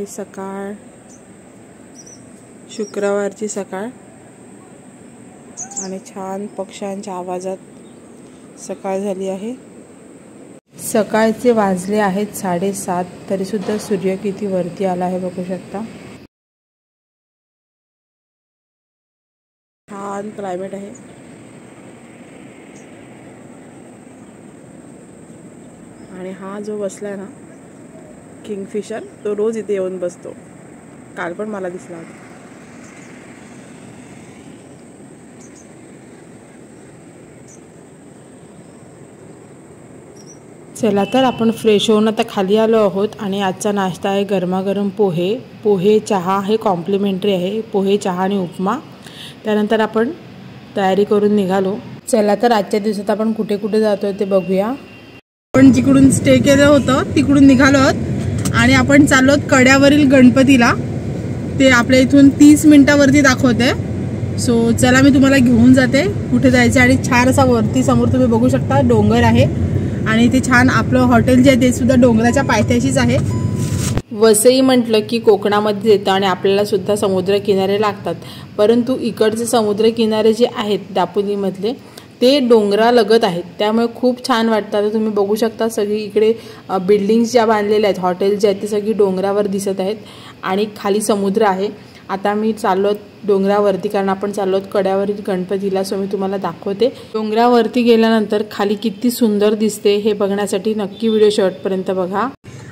आहे सकाळ, शुक्रवारची सकाळ आणि छान पक्ष्यांच्या आवाजात सकाळ झाली आहे। सकाळचे वाजले आहेत 7:30 तरी सुद्धा सूर्य किती वरती आला आहे बघू शकता। छान क्लायमेट आहे। आणि हा जो बसलाय ना किंगफिशर, तो रोज इथे येऊन बसतो। काल पण मला दिसला होता। चला तर आपण फ्रेश होऊन आता खाली आलो आहोत आणि आजचा नाश्ता आहे गरमागरम पोहे। पोहे चहा हे कॉम्प्लिमेंटरी आहे, पोहे चहा आणि उपमा। त्यानंतर आपण तयारी करून निघालो। चला तर आजच्या दिवसात आपण कुठे कुठे जातोय ते बघूया। आपण जिकडून स्टे केलं होतं तिकडून निघालो आहोत आणि आपण चाललो कड्यावरील गणपतीला। ते आपल्या इथून 30 मिनिटावरती दाखवते। सो चला मी तुम्हाला घेऊन जाते कुठे जायचं। आणि छान असा वरती समोर तुम्ही बघू शकता डोंगर आहे आणि ते छान आपलं हॉटेल जे आहे ते सुद्धा डोंगराच्या पायथ्याशीच आहे। वसई म्हटलं की कोकणामध्ये येतं आणि आपल्याला सुद्धा समुद्र किनारे लागतात, परंतु इकडचे समुद्र किनारे जे आहेत दापोलीमधले ते डोंगरालगत आहेत, त्यामुळे खूप छान वाटतं। तुम्ही बघू शकता सगळी इकडे बिल्डिंग्स ज्या बांधलेल्या आहेत, हॉटेल जे आहेत ते सगळी डोंगरावर दिसत आहेत आणि खाली समुद्र आहे। आता मी चाललो डोंगरावरती कारण आपण चाललो कड्यावरील गणपतीला। सो मी तुम्हाला दाखवते डोंगरावरती गेल्यानंतर खाली किती सुंदर दिसते हे बघण्यासाठी नक्की व्हिडिओ शेवटपर्यंत बघा।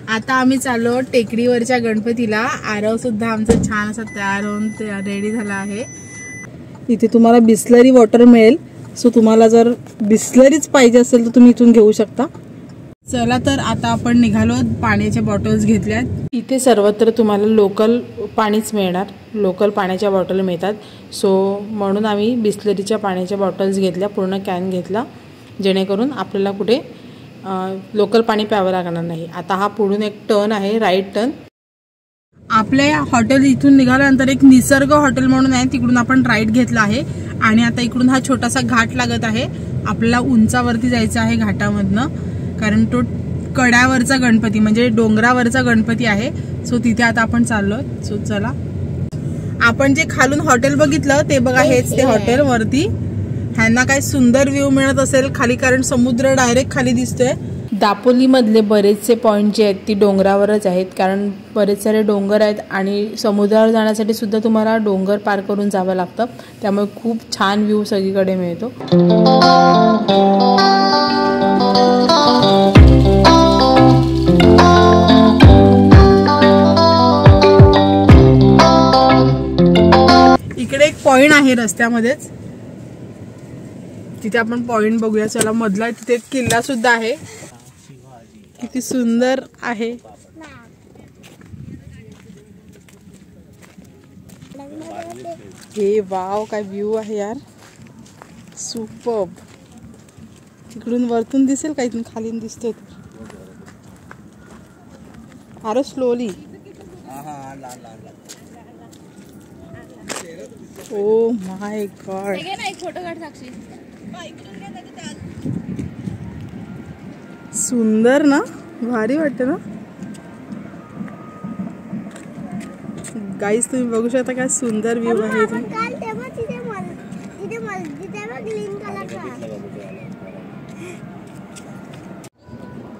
आता आम्ही चाललो टेकडीवरच्या गणपतीला। आरव सुद्धा आमचा छान असा तयार होऊन रेडी झाला आहे। इथे तुम्हाला बिस्लरी वॉटर मिळेल। सो तुम्हाला जर बिस्लरीच पाहिजे असेल तर तुम्ही इथून घेऊ शकता। चला तर आता आपण निघालो, पाण्याच्या बॉटल्स घेतल्यात। इथे सर्वत्र तुम्हाला लोकल पाणीच मिळणार, लोकल पाण्याच्या बॉटल मिळतात। सो म्हणून आम्ही बिस्लरीच्या पाण्याच्या बॉटल्स घेतल्या, पूर्ण कॅन घेतला जेणेकरून आपल्याला कुठे लोकल पाणी प्यावं लागणार नाही। आता हा पुढून एक टर्न आहे, राईट टर्न। आपल्या हॉटेल इथून निघाल्यानंतर एक निसर्ग हॉटेल म्हणून आहे, तिकडून आपण राईट घेतला आहे आणि आता इकडून हा छोटासा घाट लागत आहे। आपल्याला उंचावरती जायचं आहे घाटामधनं, कारण तो कड्यावरचा गणपती म्हणजे डोंगरावरचा गणपती आहे। सो तिथे आता आपण चाललोय। सो चला, आपण जे खालून हॉटेल बघितलं ते बघा, हेच ते हॉटेल वरती। ह्यांना काय सुंदर व्ह्यू मिळत असेल खाली, कारण समुद्र डायरेक्ट खाली दिसतोय। दापोली मधले बरेचसे पॉइंट जे आहेत ती डोंगरावरच आहेत, कारण बरेच सारे डोंगर आहेत आणि समुद्रावर जाण्यासाठी सुद्धा तुम्हाला डोंगर पार करून जावं लागतं, त्यामुळे खूप छान व्ह्यू सगळीकडे मिळतो। इकडे एक पॉइंट आहे रस्त्यामध्येच, तिथे आपण पॉइंट बघूया। चला, मधला तिथे एक किल्ला सुद्धा आहे, किती सुंदर आहे। हे वाव, काय व्ह्यू आहे यार, सुपर्ब। तिकडून वरतून दिसेल का, इथून खाली दिसतोय। अरे स्लोली, ओ माय गॉड, सुंदर ना, भारी वाटतं ना गाईज। तुम्ही बघू शकता काय सुंदर व्ह्यू आहे इथे।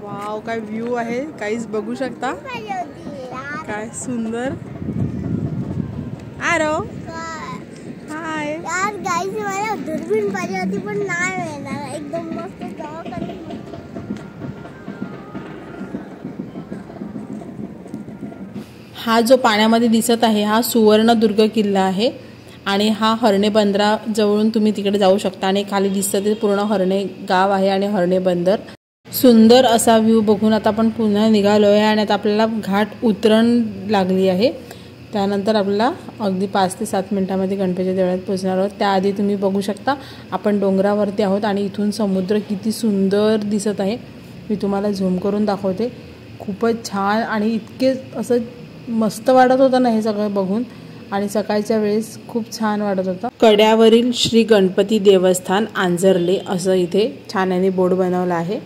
वाव, काय व्ह्यू आहे गाईज, बघू शकता काय सुंदर। आरो हाय यार गाईज, मला दुर्बीण पाहिजे होती पण नाही मिळाला, एकदम मस्त हा जो पाण्यामध्ये दिसत आहे हा सुवर्णदुर्ग किल्ला आहे आणि हा हरणे बंदरा जवळून तुम्ही तिकडे जाऊ शकता आणि खाली दिसतं ते पूर्ण हरणे गाव आहे आणि हरणे बंदर। सुंदर असा व्ह्यू बघून आता आपण पुन्हा निघालोय आणि आता आपल्याला घाट उतरण लागली आहे। त्यानंतर आपल्याला अगदी 5 ते 7 मिनिटांमध्ये गणपतीच्या देवळात पोहोचणार आहोत। त्याआधी तुम्ही बघू शकता आपण डोंगरावरती आहोत आणि इथून समुद्र किती सुंदर दिसत आहे। मी तुम्हाला झूम करून दाखवते, खूपच छान आणि इतके असं मस्त वाटत होतं ना हे सगळं बघून, आणि सकाळच्या वेळेस खूप छान वाटत होतं। कड्यावरील श्री गणपती देवस्थान आंजर्ले असं इथे छान याने बोर्ड बनवला आहे।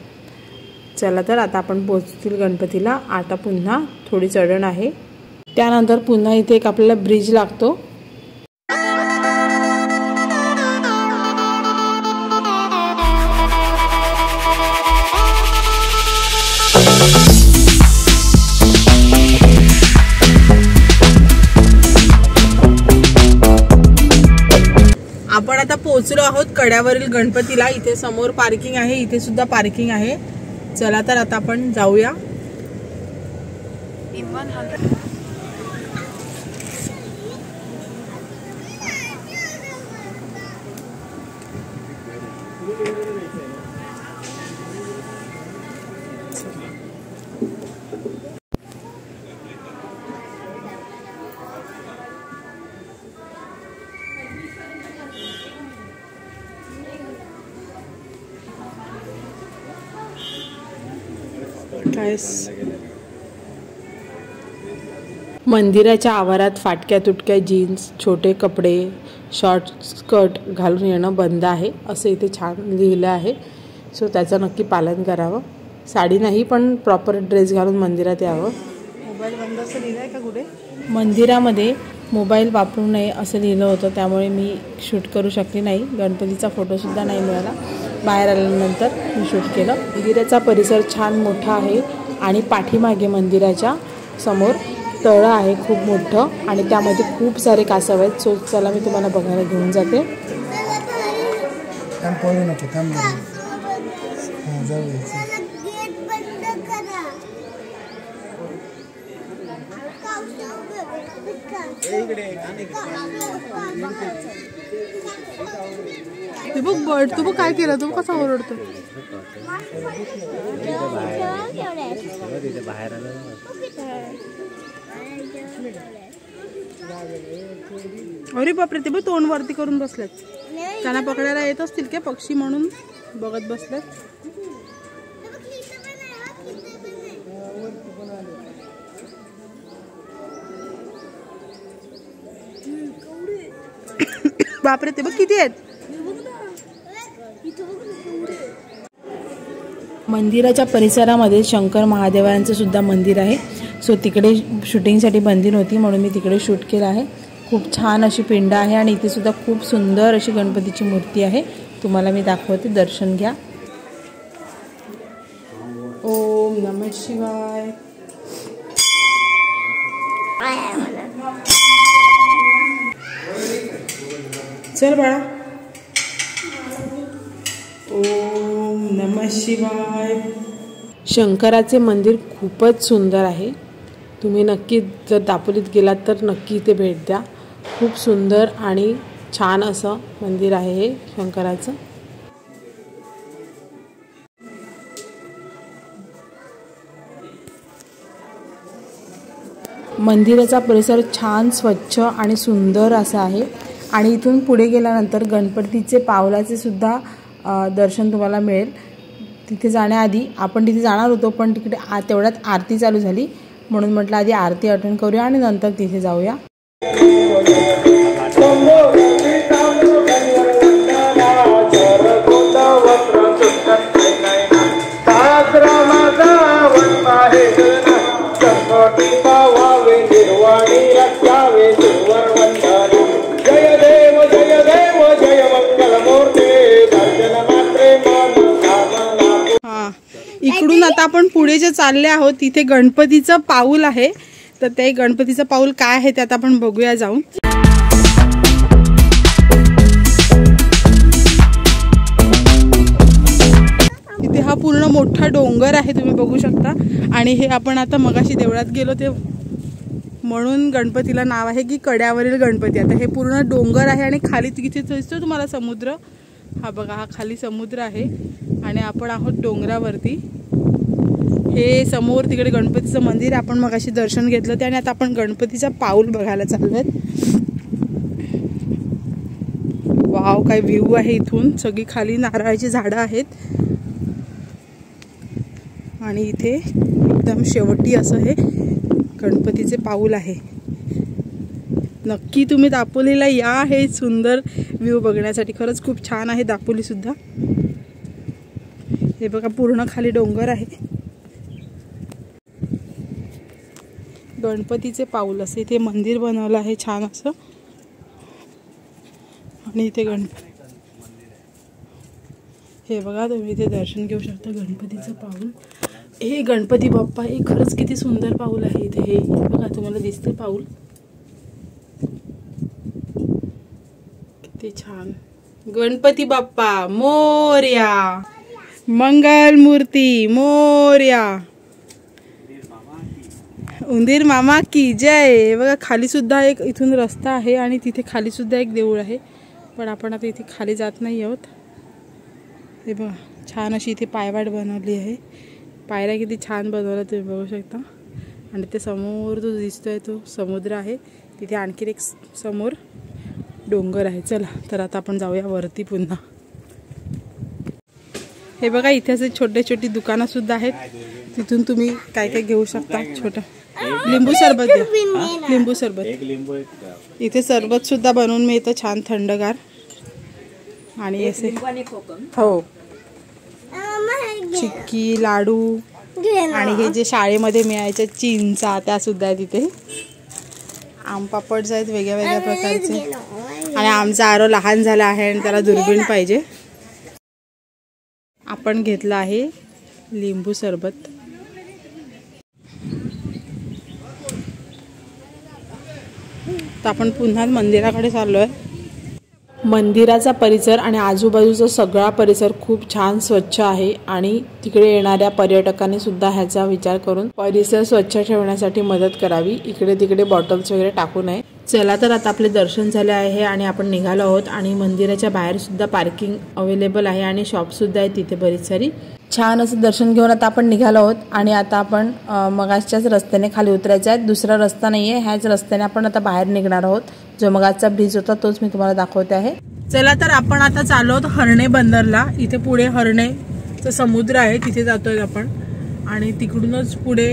चला तर आता आपण पोहोचतील गणपतीला। आता पुन्हा थोडी चढण आहे। त्यानंतर पुन्हा इथे एक आपल्याला ब्रिज लागतो। आपण आता पोहोचलो आहोत कड्यावरील गणपतीला। इथे समोर पार्किंग आहे, इथे सुद्धा पार्किंग आहे। चला तर आता आपण जाऊया। मंदिराच्या आवारात फाटक्या तुटक्या जीन्स, छोटे कपडे, शॉर्ट स्कर्ट घालून येणं बंद आहे असं इथे छान लिहिलं आहे। सो त्याचं नक्की पालन करावं। साडी नाही पण प्रॉपर ड्रेस घालून मंदिरात यावं। मोबाईल बंद असं लिहिलं आहे का कुठे? मंदिरामध्ये मोबाईल वापरू नये असं लिहिलं होतं, त्यामुळे मी शूट करू शकले नाही। गणपतीचा फोटोसुद्धा नाही मिळाला। बाहेर आल्यानंतर मी शूट केलं। मंदिराचा परिसर छान मोठा आहे आणि पाठीमागे मंदिराच्या समोर तळं आहे खूप मोठं आणि त्यामध्ये खूप सारे कासव आहेत। सो चला मी तुम्हाला बघायला घेऊन जाते। तू बघ काय केलं, तू कसा ओरडतो। अरे बापरे, ते बघ तोंड वरती करून बसलेत। त्यांना पकडायला येत असतील का पक्षी म्हणून बघत बसलेत। बापरे, ते बघ किती आहेत। मंदिराच्या परिसरामध्ये शंकर महादेवांचं सुद्धा मंदिर आहे। सो तिकडे शूटिंगसाठी बंदी नव्हती म्हणून मी तिकडे शूट केलं आहे। खूप छान अशी पिंड आहे आणि इथे सुद्धा खूप सुंदर अशी गणपतीची मूर्ती आहे। तुम्हाला मी दाखवते, दर्शन घ्या। ओम नमः शिवाय। चल बाळा। ओम नमः शिवाय। शंकराचे मंदिर खूपच सुंदर आहे। तुम्ही नक्की जर दापोलीत गेलात तर नक्की इथे भेट द्या। खूप सुंदर आणि छान असं मंदिर आहे हे शंकराचं। मंदिराचा परिसर छान स्वच्छ आणि सुंदर असा आहे आणि इथून पुढे गेल्यानंतर गणपतीचे पावलाचे सुद्धा दर्शन तुम्हाला मिळेल। तिथे जाण्याआधी आपण तिथे जाणार होतो पण तिकडे तेवढ्यात आरती चालू झाली म्हणून म्हटलं आधी आरती अटेंड करूया आणि नंतर तिथे जाऊया। इकडून आता आपण पुढे जे चालले आहोत तिथे गणपतीचं पाऊल आहे, तर ते गणपतीचं पाऊल काय आहे ते आता आपण बघूया जाऊन। इथे हा पूर्ण मोठा डोंगर आहे तुम्ही बघू शकता आणि हे आपण आता मगाशी देवळात गेलो ते म्हणून गणपतीला नाव आहे की कड्यावरील गणपती। आता हे पूर्ण डोंगर आहे आणि खाली तिथे दिसतो तुम्हाला समुद्र। हा बघा, हा खाली समुद्र आहे आणि आपण आहोत डोंगरावरती। हे समोर तिकडे गणपतीचं मंदिर आपण मगाशी दर्शन घेतलं ते आणि आता आपण गणपतीचा पाऊल बघायला चाललोय। वाव, काय व्ह्यू आहे इथून। सगळी खाली नारळाची झाडं आहेत आणि इथे एकदम शेवटी असं हे गणपतीचे पाऊल आहे। नक्की तुम्ही दापोलीला या हे सुंदर व्ह्यू बघण्यासाठी। खरंच खूप छान आहे दापोली सुद्धा। हे बघा पूर्ण खाली डोंगर आहे। गणपतीचे पाऊल असं इथे मंदिर बनवलं आहे छान असं. आणि इथे हे बघा तुम्ही इथे दर्शन घेऊ शकता गणपतीचं पाऊल. हे गणपती बाप्पा हे खरंच किती सुंदर पाऊल आहे इथे. हे बघा तुम्हाला दिसते पाऊल किती छान. गणपती बाप्पा मोरया, मंगल मूर्ती मोरया, उंदीर मामा की जय. बघा खाली सुद्धा एक इथून रस्ता आहे आणि तिथे खाली सुद्धा एक देऊळ आहे, पण आपण आता इथे खाली जात नाही आहोत. हे बघा छान अशी इथे पायवाट बनवली आहे. पायऱ्या किती छान बनवल्या तुम्ही बघू शकता. आणि ते समोर जो दिसतोय तो समुद्र आहे. तिथे आणखी एक समोर डोंगर आहे. चला तर आता आपण जाऊया वरती पुन्हा. हे बघा इथे असे छोटे छोटी दुकानं सुद्धा आहेत. तिथून तुम्ही काय काय घेऊ शकता. छोटं लिंबू सरबत द्या. लिंबू सरबत. इथे सरबत सुद्धा बनवून मिळतं छान थंडगार. आणि असे हो चिक्की लाडू आणि हे जे शाळेमध्ये मिळायचे चिंचा त्या सुद्धा आहेत तिथे. आम पापड आहेत वेगळ्या वेगळ्या प्रकारचे. आणि आमचा आरो लहान झाला आहे आणि त्याला दुर्बीण पाहिजे. आपण घेतला आहे लिंबू सरबत. तर आपण पुन्हा मंदिराकडे चाललोय. मंदिराचा परिसर आणि आजूबाजूचा सगळा परिसर खूप छान स्वच्छ आहे. आणि तिकडे येणाऱ्या पर्यटकांनी सुद्धा ह्याचा विचार करून परिसर स्वच्छ ठेवण्यासाठी मदत करावी. इकडे तिकडे बॉटल्स वगैरे टाकू नये. चला तर आता आपले दर्शन झाले आहे आणि आपण निघालो आहोत. आणि मंदिराच्या बाहेर सुद्धा पार्किंग अवेलेबल आहे आणि शॉप सुद्धा आहे तिथे बरीच सारी. छान असं दर्शन घेऊन आता आपण निघालो आहोत. आणि आता आपण मगाच्याच रस्त्याने खाली उतरायचं आहे. दुसरा रस्ता नाही आहे. ह्याच रस्त्याने आपण आता बाहेर निघणार आहोत. जो मगाचा ब्रिज होता तोच मी तुम्हाला दाखवते आहे. चला तर आपण आता चाललो आहोत हरणे बंदरला. इथे पुढे हरणेचं समुद्र आहे तिथे जातोय आपण. आणि तिकडूनच पुढे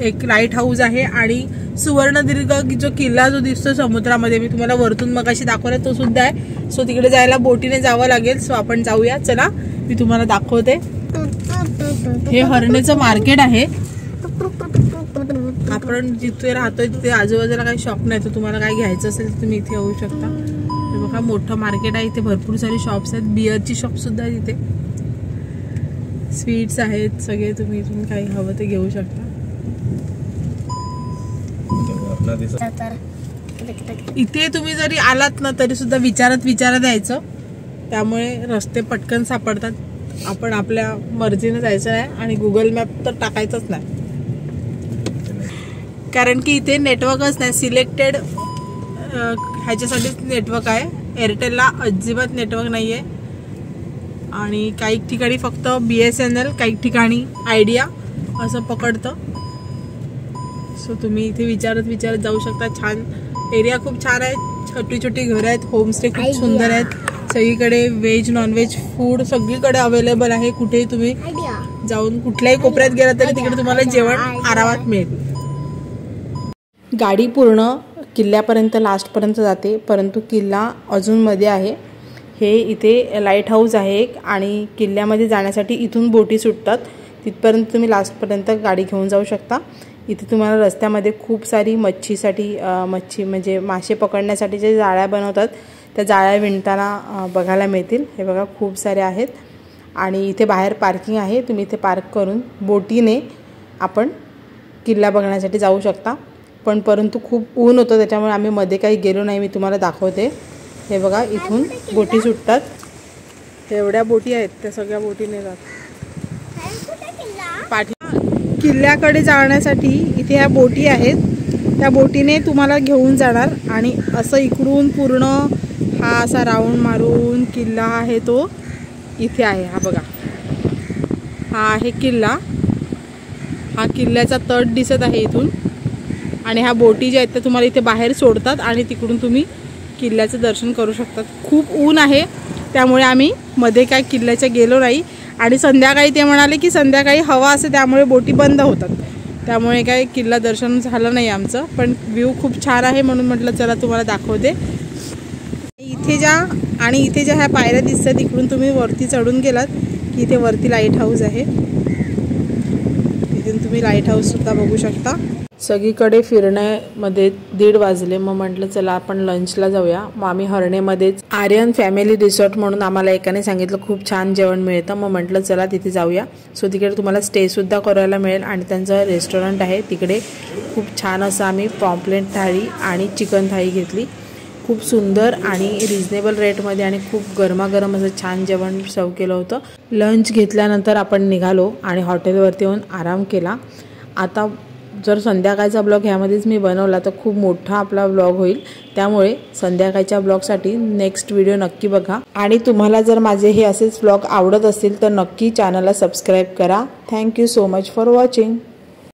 एक लाईट हाऊस आहे. आणि सुवर्णदीर्घ जो किल्ला जो दिसतो समुद्रामध्ये मी तुम्हाला वरतून मगाशी दाखवला तो सुद्धा आहे. सो तिकडे जायला बोटीने जावं लागेल. सो आपण जाऊया. चला मी तुम्हाला दाखवते. हे हरणेचं मार्केट आहे. आपण जिथे राहतोय तिथे आजूबाजूला काही शॉप नाही. तर तुम्हाला काय घ्यायचं असेल तर तुम्ही इथे येऊ शकता. हे बघा मोठं मार्केट आहे. इथे भरपूर सारे शॉप्स आहेत. बिअरची शॉप सुद्धा आहे तिथे. स्वीट्स आहेत सगळे. तुम्ही इथून काही हवं ते घेऊ शकता. इथे तुम्ही जरी आलात ना तरी सुद्धा विचारत यायचं. त्यामुळे रस्ते पटकन सापडतात. आपण आपल्या मर्जीने जायचं आहे आणि गुगल मॅप तर टाकायचंच नाही. कारण की इथे नेटवर्कच नाही. सिलेक्टेड ह्याच्यासाठीच नेटवर्क आहे. एअरटेलला अजिबात नेटवर्क नाही आहे. आणि काही ठिकाणी फक्त BSNL, काही ठिकाणी आयडिया असं पकडतं. सो तुम्ही इथे विचारत जाऊ शकता. छान एरिया खूप छान आहे. छोटी छोटी घरं आहेत. होमस्टे खूप सुंदर आहेत. सगळीकडे व्हेज नॉनव्हेज फूड सगळीकडे अवेलेबल आहे. कुठेही तुम्ही जाऊन कुठल्याही कोपऱ्यात गेला तरी तिकडे तुम्हाला जेवण आरामात मिळेल. गाडी पूर्ण किल्ल्यापर्यंत लास्टपर्यंत जाते. परंतु किल्ला अजून मध्ये आहे. हे इथे लाईट हाऊस आहे एक. आणि किल्ल्यामध्ये जाण्यासाठी इथून बोटी सुटतात. तिथपर्यंत तुम्ही लास्टपर्यंत गाडी घेऊन जाऊ शकता. इथे तुम्हाला रस्त्यामध्ये खूप सारी मच्छी म्हणजे मासे पकडण्यासाठी जे जाळ्या बनवतात त्या जाळ्या विणताना बघायला मिळतील. हे बघा खूप सारे आहेत. आणि इथे बाहेर पार्किंग आहे. तुम्ही इथे पार्क करून बोटीने आपण किल्ला बघण्यासाठी जाऊ शकता. पण परंतु खूप ऊन होतं त्याच्यामुळे आम्ही मध्ये काही गेलो नाही. मी तुम्हाला दाखवते. हे बघा इथून बोटी सुटतात. एवढ्या बोटी आहेत त्या सगळ्या बोटीने जातात. किल्ल्याकडे जाण्यासाठी इथे ह्या बोटी आहेत. त्या बोटीने तुम्हाला घेऊन जाणार. आणि असं इकडून पूर्ण हा असा राऊंड मारून किल्ला आहे तो इथे आहे. हा बघा हा आहे किल्ला. हा किल्ल्याचा तट दिसत आहे इथून. आणि ह्या बोटी ज्या आहेत त्या तुम्हाला इथे बाहेर सोडतात आणि तिकडून तुम्ही किल्ल्याचं दर्शन करू शकतात. खूप ऊन आहे त्यामुळे आम्ही मध्ये काय किल्ल्याच्या गेलो नाही. आणि संध्याकाळी ते म्हणाले की संध्याकाळी हवा असते त्यामुळे बोटी बंद होतात. त्यामुळे काय किल्ला दर्शन झालं नाही आमचं. पण व्ह्यू खूप छान आहे म्हणून म्हटलं चला तुम्हाला दाखवते. इथे ज्या ह्या पायऱ्या दिसतात तिकडून तुम्ही वरती चढून गेलात की इथे वरती लाईट हाऊस आहे. तिथून तुम्ही लाईट हाऊस सुद्धा बघू शकता. सगळीकडे फिरण्यामध्ये 1:30 वाजले। मग म्हटलं चला आपण लंचला जाऊया। मग आम्ही हरणेमध्येच आर्यन फॅमिली रिसॉर्ट म्हणून आम्हाला एकाने सांगितलं खूप छान जेवण मिळतं। मग म्हटलं चला तिथे जाऊया। सो तिकडे तुम्हाला स्टे सुद्धा करायला मिळेल आणि त्यांचं रेस्टॉरंट आहे तिकडे। खूप छान असं आम्ही पॉम्पलेट थाळी आणि चिकन थाळी घेतली। खूप सुंदर आणि रिजनेबल रेटमध्ये आणि खूप गरमागरम असं छान जेवण सर्व केलं होतं। लंच घेतल्यानंतर आपण निघालो आणि हॉटेलवरती येऊन आराम केला। आता जर संध्याकाळचा ब्लॉग ह्यामध्येच मी बनवला तर खूप मोठा आपला ब्लॉग होईल, त्यामुळे संध्याकाळच्या ब्लॉगसाठी नेक्स्ट व्हिडिओ नक्की बघा। आणि तुम्हाला जर माझे हे असेच ब्लॉग आवडत असतील तर नक्की चॅनलला सबस्क्राईब करा। Thank you so much for watching.